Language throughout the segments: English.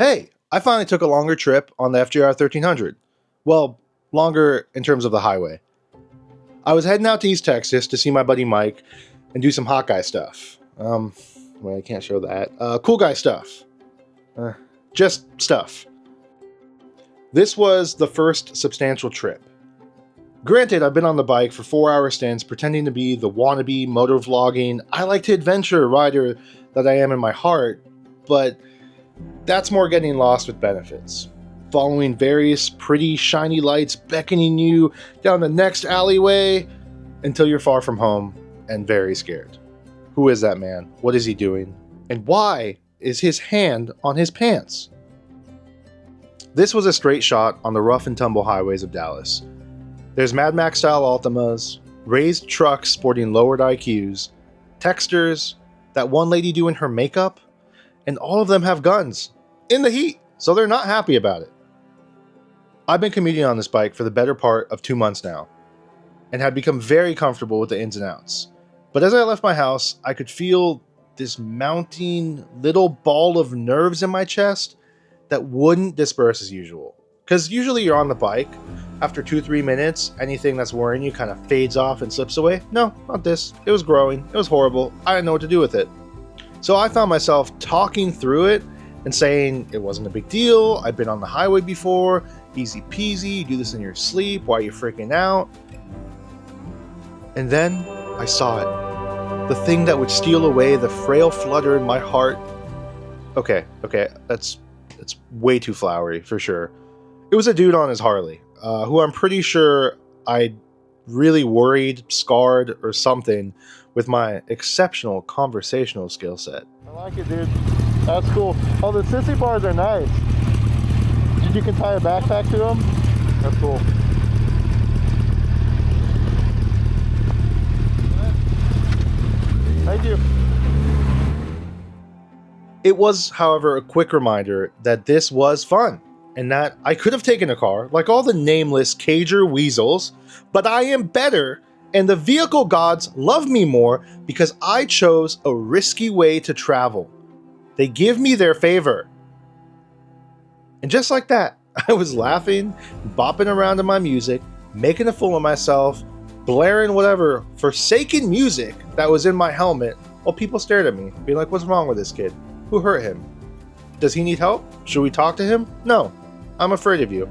Hey, I finally took a longer trip on the FJR1300. Well, longer in terms of the highway. I was heading out to East Texas to see my buddy Mike and do some hot guy stuff. Well, I can't show that. Cool guy stuff. Just stuff. This was the first substantial trip. Granted, I've been on the bike for 4-hour stints pretending to be the wannabe motor vlogging, I like to adventure rider that I am in my heart, but that's more getting lost with benefits. Following various pretty shiny lights beckoning you down the next alleyway until you're far from home and very scared. Who is that man? What is he doing? And why is his hand on his pants? This was a straight shot on the rough and tumble highways of Dallas. There's Mad Max style Altimas, raised trucks sporting lowered IQs, texters, that one lady doing her makeup, and all of them have guns in the heat, so they're not happy about it. I've been commuting on this bike for the better part of 2 months now, and had become very comfortable with the ins and outs. But as I left my house, I could feel this mounting little ball of nerves in my chest that wouldn't disperse as usual. Because usually you're on the bike, after 2-3 minutes, anything that's worrying you kind of fades off and slips away. No, not this. It was growing. It was horrible. I didn't know what to do with it. So I found myself talking through it and saying it wasn't a big deal. I've been on the highway before. Easy peasy. You do this in your sleep. Why are you freaking out? And then I saw it. The thing that would steal away the frail flutter in my heart. Okay, that's way too flowery for sure. It was a dude on his Harley, who I'm pretty sure I really worried, scarred, or something with my exceptional conversational skill set. I like it, dude. That's cool. Oh, the sissy bars are nice. You can tie a backpack to them. That's cool. Thank you. It was, however, a quick reminder that this was fun, and that I could have taken a car, like all the nameless cager weasels, but I am better, and the vehicle gods love me more because I chose a risky way to travel. They give me their favor. And just like that, I was laughing, bopping around to my music, making a fool of myself, blaring whatever forsaken music that was in my helmet, while people stared at me, being like, what's wrong with this kid? Who hurt him? Does he need help? Should we talk to him? No, I'm afraid of you.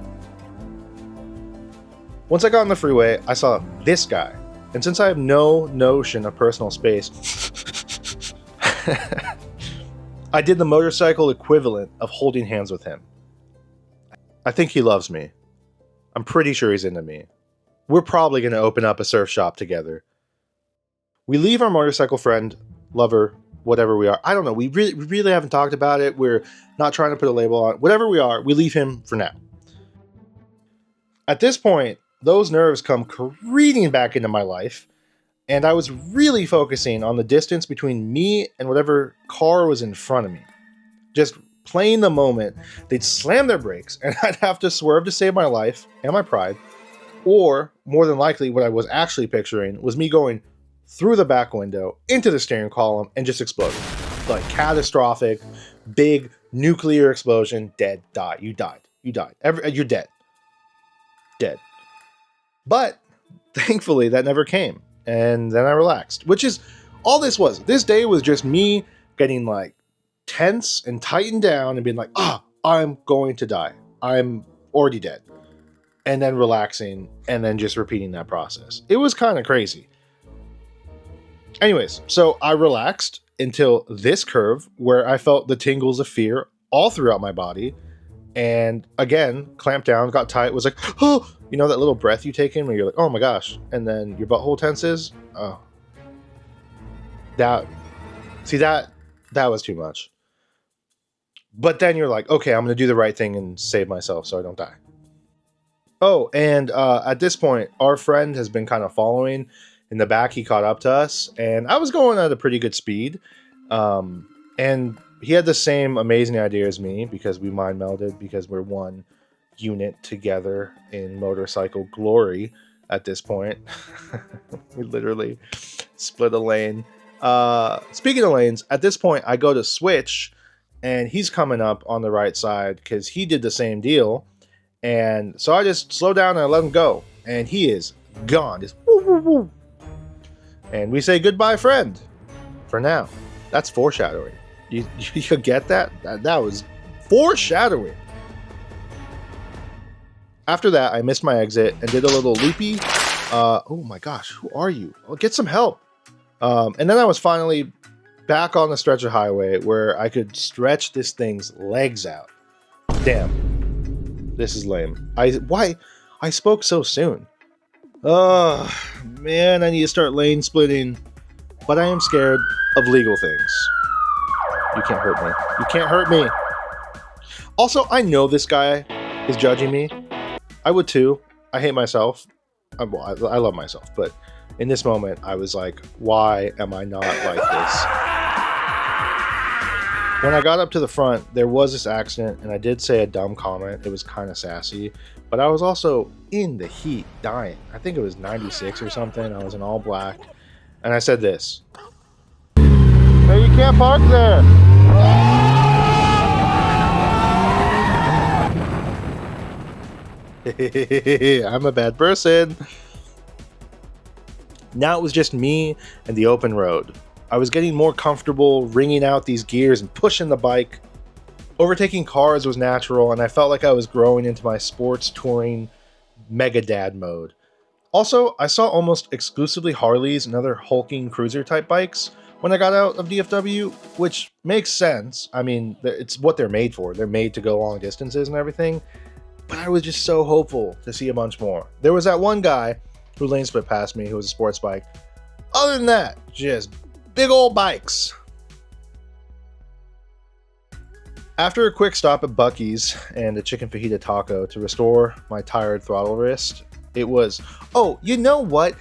Once I got on the freeway, I saw this guy. And since I have no notion of personal space, I did the motorcycle equivalent of holding hands with him. I think he loves me. I'm pretty sure he's into me. We're probably going to open up a surf shop together. We leave our motorcycle friend, lover, whatever we are. I don't know. We really haven't talked about it. We're not trying to put a label on it. Whatever we are, we leave him for now. At this point, those nerves come careening back into my life, and I was really focusing on the distance between me and whatever car was in front of me. Just playing the moment they'd slam their brakes and I'd have to swerve to save my life and my pride, or more than likely what I was actually picturing was me going through the back window into the steering column and just exploding. Like catastrophic, big nuclear explosion, dead, die, you died, you're dead. Dead. But thankfully that never came, and then I relaxed, which is all this was. This day was just me getting like tense and tightened down and being like, I'm going to die. I'm already dead. And then relaxing and then just repeating that process. It was kind of crazy. Anyways, so I relaxed until this curve where I felt the tingles of fear all throughout my body. And again, clamped down, got tight, was like, oh, you know that little breath you take in where you're like, oh my gosh. And then your butthole tenses. Oh, that was too much. But then you're like, okay, I'm going to do the right thing and save myself so I don't die. Oh, and at this point, our friend has been kind of following in the back. He caught up to us, and I was going at a pretty good speed. And he had the same amazing idea as me because we mind melded, because we're one unit together in motorcycle glory at this point. We literally split a lane. Speaking of lanes, at this point, I go to switch and he's coming up on the right side because he did the same deal. And so I just slow down and I let him go, and he is gone. Just woo, woo, woo. And we say goodbye, friend, for now. That's foreshadowing. You get that? That was foreshadowing. After that, I missed my exit and did a little loopy. Oh my gosh, who are you? I'll get some help. And then I was finally back on the stretch of highway where I could stretch this thing's legs out. Damn, this is lame. Why? I spoke so soon. Oh man, I need to start lane splitting, but I am scared of legal things. You can't hurt me. You can't hurt me. Also, I know this guy is judging me. I would too. I hate myself. I love myself, but in this moment, I was like, why am I not like this? When I got up to the front, there was this accident, and I did say a dumb comment. It was kind of sassy, but I was also in the heat, dying. I think it was 96 or something. I was in all black, and I said this. Hey, you can't park there. I'm a bad person. Now it was just me and the open road. I was getting more comfortable wringing out these gears and pushing the bike. Overtaking cars was natural, and I felt like I was growing into my sports touring mega dad mode. Also, I saw almost exclusively Harleys and other hulking cruiser type bikes when I got out of DFW, which makes sense. I mean, it's what they're made for. They're made to go long distances and everything. But I was just so hopeful to see a bunch more. There was that one guy who lane split past me who was a sports bike. Other than that, just big old bikes. After a quick stop at Buc-ee's and a chicken fajita taco to restore my tired throttle wrist, it was, oh, you know what?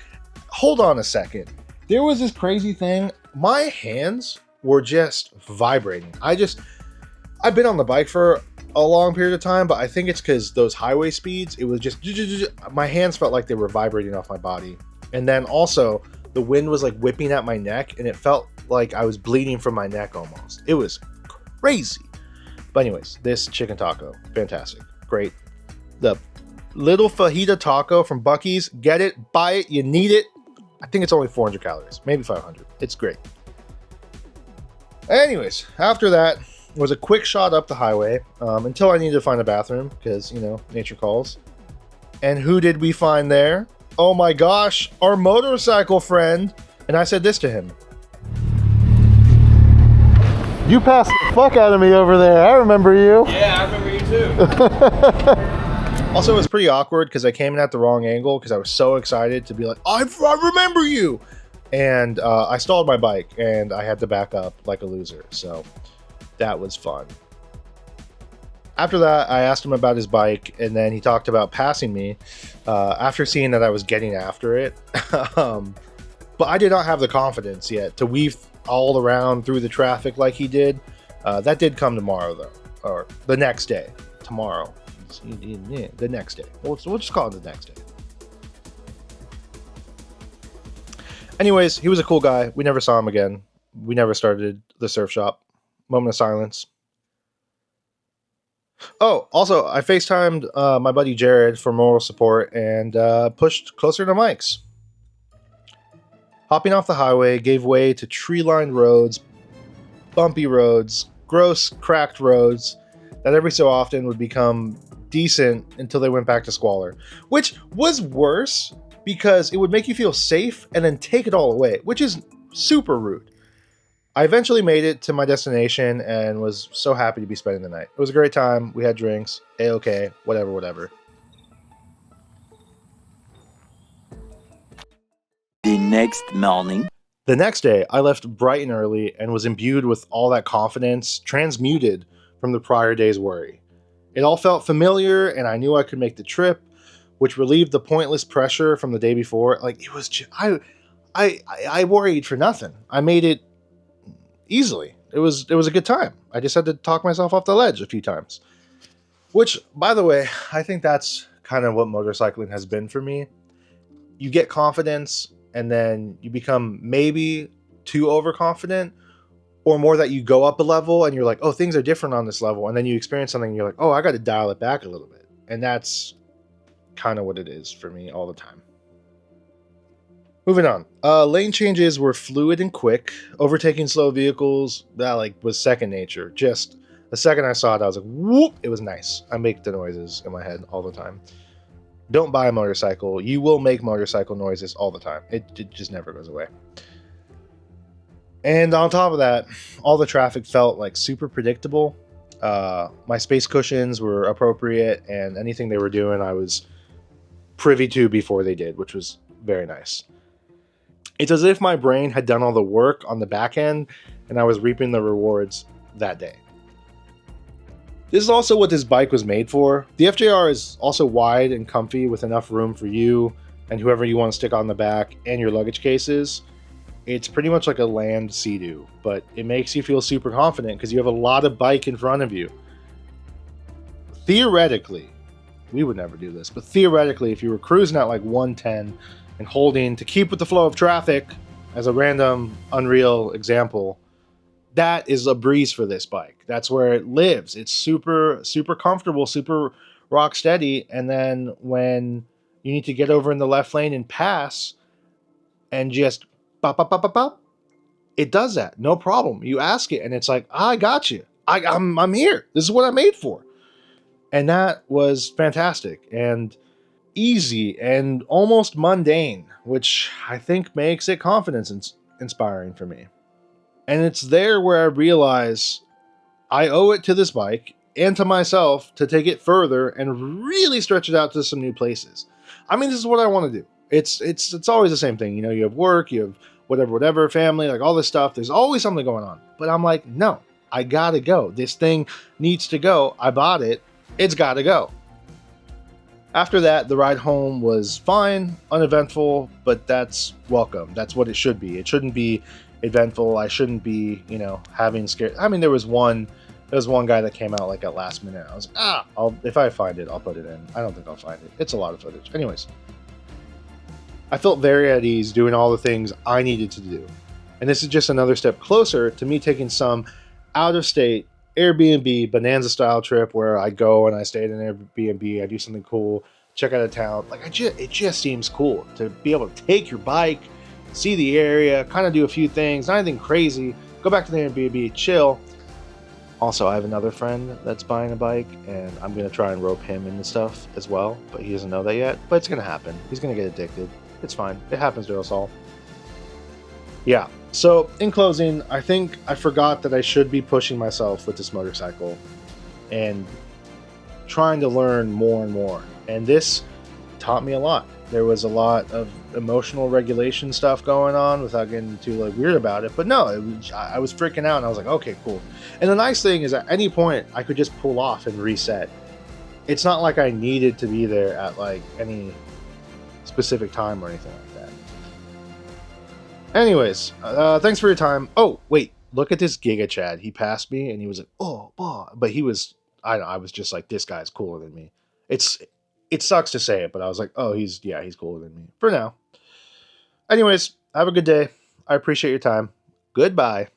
Hold on a second. There was this crazy thing. My hands were just vibrating. I've been on the bike for a long period of time, but I think it's because those highway speeds, it was just, my hands felt like they were vibrating off my body. And then also, the wind was like whipping at my neck, and it felt like I was bleeding from my neck almost. It was crazy. But anyways, this chicken taco, fantastic, great. The little fajita taco from Buc-ee's, get it, buy it, you need it. I think it's only 400 calories, maybe 500. It's great. Anyways, after that was a quick shot up the highway until I needed to find a bathroom because, you know, nature calls. And who did we find there? Oh my gosh, our motorcycle friend. And I said this to him. You passed the fuck out of me over there. I remember you. Yeah, I remember you too. Also, it was pretty awkward because I came in at the wrong angle because I was so excited to be like, I remember you. And I stalled my bike and I had to back up like a loser. So that was fun. After that, I asked him about his bike, and then he talked about passing me after seeing that I was getting after it. But I did not have the confidence yet to weave all around through the traffic like he did. That did come tomorrow, though, or the next day. Tomorrow, the next day. We'll just call it the next day. Anyways, he was a cool guy. We never saw him again. We never started the surf shop. Moment of silence. Oh, also, I FaceTimed my buddy Jared for moral support and pushed closer to Mike's. Hopping off the highway gave way to tree-lined roads, bumpy roads, gross, cracked roads that every so often would become decent until they went back to squalor, which was worse because it would make you feel safe and then take it all away, which is super rude. I eventually made it to my destination and was so happy to be spending the night. It was a great time. We had drinks, A-okay, whatever. The next morning. The next day, I left bright and early and was imbued with all that confidence, transmuted from the prior day's worry. It all felt familiar, and I knew I could make the trip, which relieved the pointless pressure from the day before. Like, it was just, I worried for nothing. I made it easily. It was a good time. I just had to talk myself off the ledge a few times. Which, by the way, I think that's kind of what motorcycling has been for me. You get confidence, and then you become maybe too overconfident, or more that you go up a level and you're like, oh, things are different on this level, and then you experience something and you're like, oh, I got to dial it back a little bit. And that's kind of what it is for me all the time. Moving on. Lane changes were fluid and quick. Overtaking slow vehicles, that was second nature. Just the second I saw it, I was like, whoop, it was nice. I make the noises in my head all the time. Don't buy a motorcycle. You will make motorcycle noises all the time. It just never goes away. And on top of that, all the traffic felt like super predictable. My space cushions were appropriate, and anything they were doing, I was privy to before they did, which was very nice. It's as if my brain had done all the work on the back end, and I was reaping the rewards that day. This is also what this bike was made for. The FJR is also wide and comfy with enough room for you and whoever you want to stick on the back and your luggage cases. It's pretty much like a land Sea-Doo, but it makes you feel super confident because you have a lot of bike in front of you. Theoretically, we would never do this, but theoretically, if you were cruising at like 110 and holding to keep with the flow of traffic, as a random Unreal example, that is a breeze for this bike. That's where it lives. It's super, super comfortable, super rock steady. And then when you need to get over in the left lane and pass and just pop, pop, pop, pop, pop, it does that. No problem. You ask it and it's like, I got you. I'm here. This is what I'm made for. And that was fantastic and easy and almost mundane, which I think makes it confidence inspiring for me. And it's there where I realize I owe it to this bike and to myself to take it further and really stretch it out to some new places. I mean, this is what I want to do. It's always the same thing. You know, you have work, you have whatever, family, like all this stuff. There's always something going on. But I'm like, no, I gotta go. This thing needs to go. I bought it. It's gotta go. After that, the ride home was fine, uneventful, but that's welcome. That's what it should be. It shouldn't be eventful. I shouldn't be, having scared. I mean, there was one guy that came out like at last minute. I was like, if I find it, I'll put it in. I don't think I'll find it. It's a lot of footage. Anyways, I felt very at ease doing all the things I needed to do. And this is just another step closer to me taking some out-of-state Airbnb Bonanza style trip where I go and I stay at an Airbnb, I do something cool, check out a town. It just seems cool to be able to take your bike, see the area, kind of do a few things, not anything crazy, go back to the Airbnb, chill. Also, I have another friend that's buying a bike, and I'm going to try and rope him into stuff as well, but he doesn't know that yet. But it's going to happen. He's going to get addicted. It's fine. It happens to us all. Yeah. So, in closing, I think I forgot that I should be pushing myself with this motorcycle and trying to learn more and more. And this taught me a lot. There was a lot of emotional regulation stuff going on without getting too weird about it. But no, I was freaking out and I was like, okay, cool. And the nice thing is at any point I could just pull off and reset. It's not like I needed to be there at any specific time or anything like that. Anyways, thanks for your time. Oh, wait, look at this Giga Chad. He passed me and he was like, oh, but he was, I was just like, this guy's cooler than me. It sucks to say it, but I was like, oh, he's cooler than me for now. Anyways, have a good day. I appreciate your time. Goodbye.